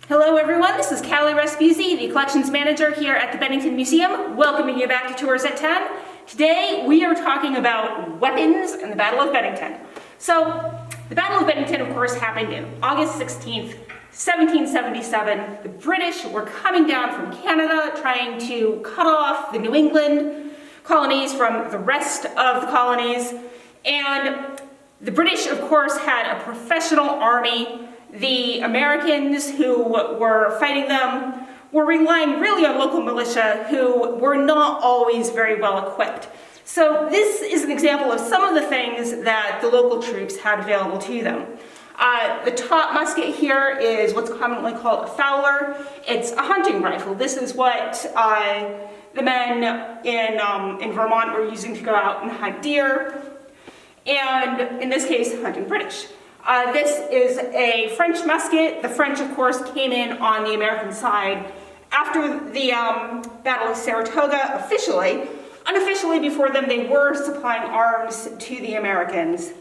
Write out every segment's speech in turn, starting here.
Hello everyone, this is Callie Respuzzi, the Collections Manager here at the Bennington Museum, welcoming you back to Tours at 10. Today we are talking about weapons and the Battle of Bennington. So, the Battle of Bennington, of course, happened in August 16th, 1777. The British were coming down from Canada, trying to cut off the New England colonies from the rest of the colonies. And the British, of course, had a professional army. The Americans who were fighting them were relying really on local militia who were not always very well equipped. So this is an example of some of the things that the local troops had available to them. The top musket here is what's commonly called a fowler. It's a hunting rifle. This is what the men in Vermont were using to go out and hunt deer, and in this case, hunting British. This is a French musket. The French, of course, came in on the American side after the Battle of Saratoga officially. Unofficially, before them, they were supplying arms to the Americans.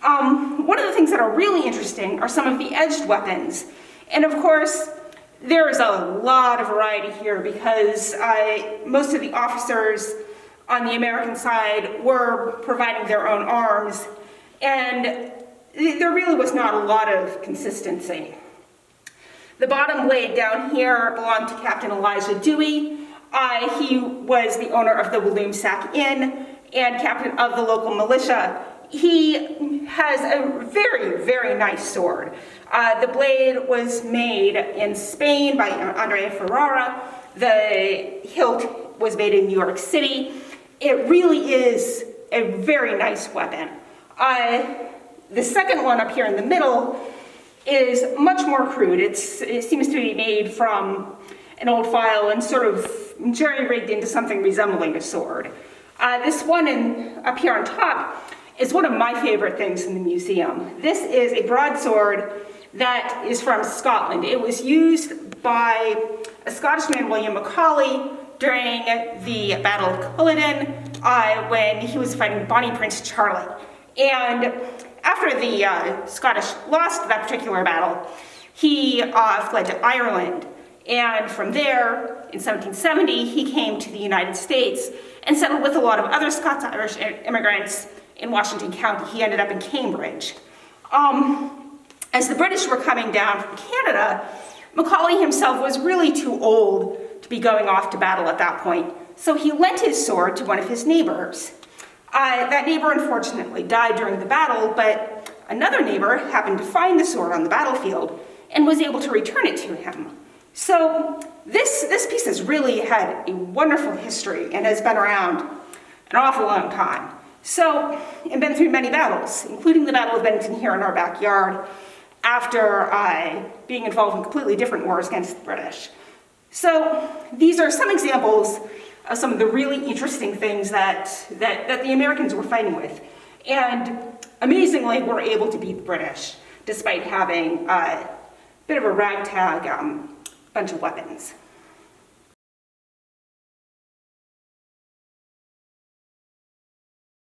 One of the things that are really interesting are some of the edged weapons. And of course, there is a lot of variety here because most of the officers on the American side were providing their own arms, and there really was not a lot of consistency. The bottom blade down here belonged to Captain Elijah Dewey. He was the owner of the Walloomsac Inn and captain of the local militia. He has a very, very nice sword. The blade was made in Spain by Andrea Ferrara. The hilt was made in New York City. It really is a very nice weapon. The second one up here in the middle is much more crude. It seems to be made from an old file and sort of jerry-rigged into something resembling a sword. This one up here on top is one of my favorite things in the museum. This is a broadsword that is from Scotland. It was used by a Scottish man, William Macaulay, during the Battle of Culloden when he was fighting Bonnie Prince Charlie. And after the Scottish lost that particular battle, he fled to Ireland. And from there, in 1770, he came to the United States and settled with a lot of other Scots-Irish immigrants in Washington County. He ended up in Cambridge. As the British were coming down from Canada, Macaulay himself was really too old to be going off to battle at that point, so he lent his sword to one of his neighbors. That neighbor unfortunately died during the battle, but another neighbor happened to find the sword on the battlefield and was able to return it to him. So this piece has really had a wonderful history and has been around an awful long time. So, and been through many battles, including the Battle of Bennington here in our backyard, after being involved in completely different wars against the British. So these are some examples of some of the really interesting things that the Americans were fighting with. And amazingly, were able to beat the British, despite having a bit of a ragtag bunch of weapons.